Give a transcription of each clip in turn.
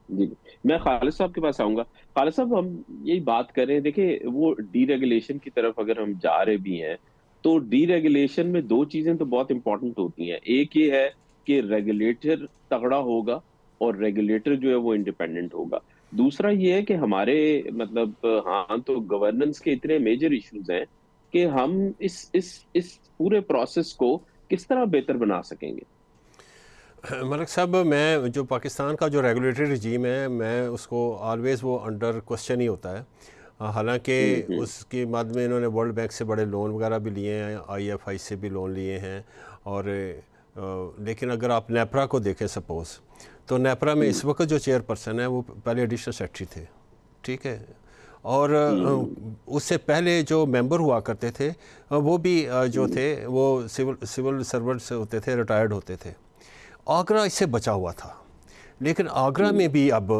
جی جی، میں خالد صاحب کے پاس آؤں گا. خالد صاحب، ہم یہی بات کر رہے ہیں. دیکھیں، وہ ڈی ریگولیشن کی طرف اگر ہم جا رہے بھی ہیں تو ڈی ریگولیشن میں دو چیزیں تو بہت امپورٹنٹ ہوتی ہیں. ایک یہ ہے کہ ریگولیٹر تگڑا ہوگا اور ریگولیٹر جو ہے وہ انڈیپینڈنٹ ہوگا. دوسرا یہ ہے کہ ہمارے مطلب ہاں تو گورننس کے اتنے میجر ایشوز ہیں کہ ہم اس پورے پروسیس کو کس طرح بہتر بنا سکیں گے. ملک صاحب، میں جو پاکستان کا جو ریگولیٹری رجیم ہے، میں اس کو آلویز وہ انڈر کوسچن ہی ہوتا ہے. حالانکہ ہوں ہوں اس کی مد میں انہوں نے ورلڈ بینک سے بڑے لون وغیرہ بھی لیے ہیں، آئی ایف آئی سے بھی لون لیے ہیں. اور لیکن اگر آپ نیپرا کو دیکھیں سپوز، تو نیپرا میں ہوں اس وقت جو چیئر پرسن ہے وہ پہلے ایڈیشنل سیکرٹری تھے. ٹھیک ہے. اور ہوں اس سے پہلے جو ممبر ہوا کرتے تھے وہ بھی جو ہوں تھے وہ سول سرونٹس ہوتے تھے، ریٹائرڈ ہوتے تھے. آگرہ اس سے بچا ہوا تھا. لیکن آگرہ ہوں میں بھی اب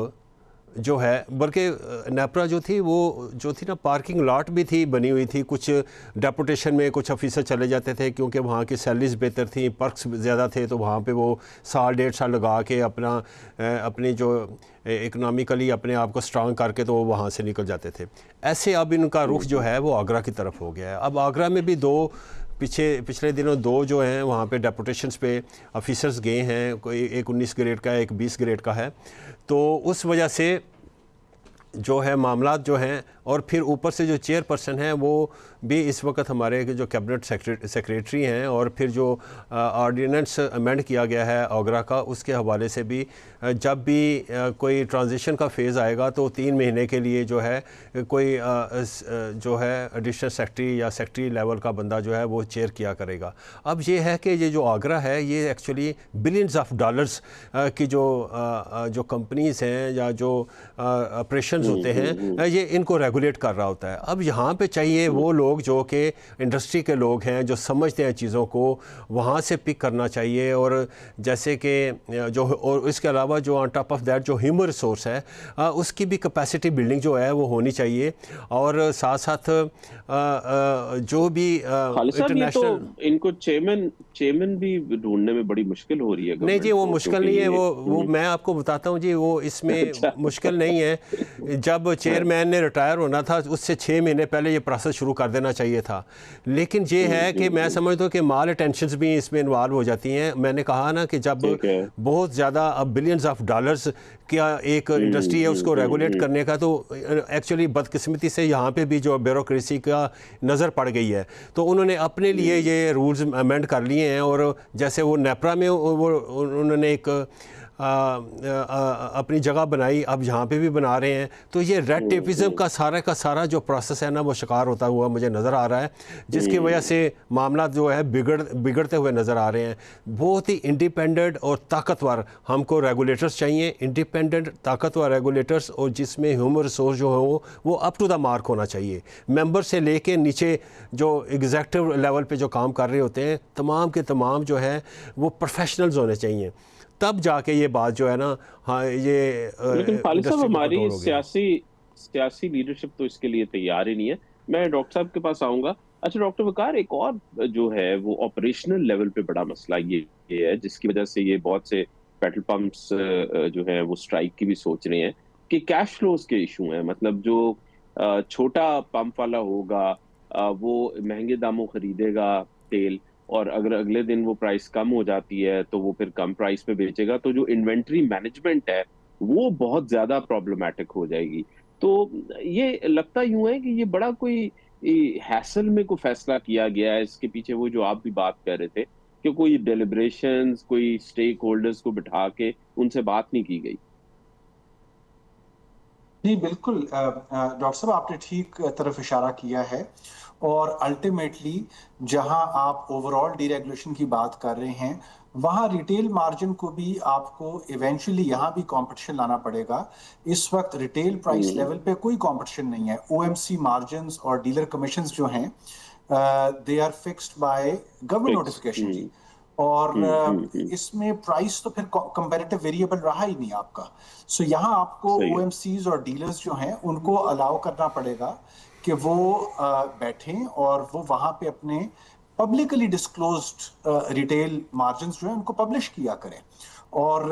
جو ہے، بلکہ نیپرا جو تھی وہ جو تھی نا، پارکنگ لاٹ بھی تھی بنی ہوئی تھی. کچھ ڈیپوٹیشن میں کچھ آفیسر چلے جاتے تھے کیونکہ وہاں کی سیلریز بہتر تھیں، پرکس زیادہ تھے، تو وہاں پہ وہ سال ڈیڑھ سال لگا کے اپنی جو اکنامیکلی اپنے آپ کو سٹرانگ کر کے تو وہ وہاں سے نکل جاتے تھے. ایسے اب ان کا رخ جو ہے وہ آگرہ کی طرف ہو گیا ہے. اب آگرہ میں بھی پچھلے دنوں دو جو ہیں وہاں پہ ڈیپوٹیشنز پہ آفیسرز گئے ہیں. کوئی ایک 19 گریڈ کا ہے، ایک 20 گریڈ کا ہے. تو اس وجہ سے جو ہے معاملات جو ہیں، اور پھر اوپر سے جو چیئر پرسن ہیں وہ بھی اس وقت ہمارے جو کیبنٹ سیکریٹری ہیں، اور پھر جو آرڈیننس امینڈ کیا گیا ہے آگرہ کا، اس کے حوالے سے بھی جب بھی کوئی ٹرانزیشن کا فیز آئے گا تو 3 مہینے کے لیے جو ہے کوئی جو ہے ایڈیشنل سیکرٹری یا سیکرٹری لیول کا بندہ جو ہے وہ چیئر کیا کرے گا. اب یہ ہے کہ یہ جو آگرہ ہے یہ ایکچولی بلینز آف ڈالرز کی جو کمپنیز ہیں یا جو آپریشنز ہوتے ہیں، ہوں یہ ان کو ریگولیٹ کر رہا ہوتا ہے. اب یہاں پہ چاہیے وہ لوگ جو کہ انڈسٹری کے لوگ ہیں، جو سمجھتے ہیں چیزوں کو، وہاں سے پک کرنا چاہیے. اور جیسے کہ اور اس کے علاوہ جو آن ٹاپ آف دیٹ جو ہیومن ریسورس ہے، اس کی بھی کیپیسٹی بلڈنگ جو ہے وہ ہونی چاہیے. اور ساتھ ساتھ جو بھی خالد صاحب، یہ تو انٹرنیشنل. ان کو چیئرمین بھی ڈھونڈنے میں بڑی مشکل ہو رہی ہے نہیں جی، گورنمنٹ وہ کو، مشکل کیونکہ نہیں ہے. یہ وہ میں آپ کو بتاتا ہوں جی، وہ اس میں اچھا. مشکل نہیں ہے. جب چیئرمین نے ریٹائر ہونا تھا اس سے 6 مہینے پہلے یہ پروسیس شروع کر دینا چاہیے تھا. لیکن یہ ہے کہ میں سمجھتا ہوں کہ مال اٹینشنز بھی اس میں انوالو ہو جاتی ہیں. میں نے کہا نا کہ جب ٹھیک ہے. بہت زیادہ اب بلینز آف ڈالرز کیا ایک انڈسٹری ہے اس کو ریگولیٹ کرنے کا، تو ایکچولی بدقسمتی سے یہاں پہ بھی جو بیوروکریسی کا نظر پڑ گئی ہے، تو انہوں نے اپنے لیے یہ رولز امینڈ کر لیے ہیں. اور جیسے وہ نیپرا میں انہوں نے ایک اپنی جگہ بنائی، اب یہاں پہ بھی بنا رہے ہیں. تو یہ ریڈ ٹیپزم کا سارا جو پروسیس ہے نا، وہ شکار ہوتا ہوا مجھے نظر آ رہا ہے، جس کی وجہ سے معاملات جو ہے بگڑتے ہوئے نظر آ رہے ہیں. بہت ہی انڈیپینڈنٹ اور طاقتور ہم کو ریگولیٹرز چاہیے، انڈیپینڈنٹ طاقتور ریگولیٹرز، اور جس میں ہیومن ریسورس جو ہے وہ اپ ٹو دا مارک ہونا چاہیے. ممبر سے لے کے نیچے جو ایگزیکٹو لیول پہ جو کام کر رہے ہوتے ہیں، تمام کے تمام جو ہے وہ پروفیشنلز ہونے چاہیے. تب جا کے یہ بات جو ہے نا، ہاں، یہ لیکن خالد صاحب، انڈسٹری کو ہماری کنٹرول ہو گیا. سیاسی لیڈرشپ تو اس کے لیے تیار ہی نہیں ہے. میں ڈاکٹر صاحب کے پاس آؤں گا. اچھا ڈاکٹر وقار، ایک اور جو ہے وہ آپریشنل لیول پہ بڑا مسئلہ یہ ہے جس کی وجہ سے یہ بہت سے پیٹرول پمپس جو ہیں وہ سٹرائک کی بھی سوچ رہے ہیں، کہ کیش فلوز کے ایشو ہیں. مطلب جو چھوٹا پمپ والا ہوگا وہ مہنگے داموں خریدے گا تیل، اور اگر اگلے دن وہ پرائس کم ہو جاتی ہے تو وہ پھر کم پرائس پہ بیچے گا. تو جو انوینٹری مینجمنٹ ہے وہ بہت زیادہ پرابلمٹک ہو جائے گی. تو یہ لگتا یوں ہے کہ یہ بڑا کوئی ہیسل میں کوئی فیصلہ کیا گیا ہے. اس کے پیچھے وہ جو آپ بھی بات کر رہے تھے کہ کوئی ڈیلیبریشنز، کوئی اسٹیک ہولڈرز کو بٹھا کے ان سے بات نہیں کی گئی. جی بالکل ڈاکٹر صاحب، آپ نے ٹھیک طرف اشارہ کیا ہے. اور الٹیمیٹلی جہاں آپ اوور آل ڈی ریگولیشن کی بات کر رہے ہیں، وہاں ریٹیل مارجن کو بھی آپ کو ایونچولی یہاں بھی کمپٹیشن لانا پڑے گا. اس وقت ریٹیل پرائس لیول پہ کوئی کمپٹیشن نہیں ہے. او ایم سی مارجنز اور ڈیلر کمیشنز جو ہیں they are fixed by government fix. Notification جی. اور اس میں پرائس تو پھر کمپیریٹیو ویریبل رہا ہی نہیں آپ کا. سو یہاں آپ کو او صحیح ایم سیز اور ڈیلرز جو ہیں ان کو الاؤ کرنا پڑے گا کہ وہ بیٹھیں اور وہ وہاں پہ اپنے پبلکلی ڈسکلوزڈ ریٹیل مارجنز جو ہیں ان کو پبلش کیا کریں. اور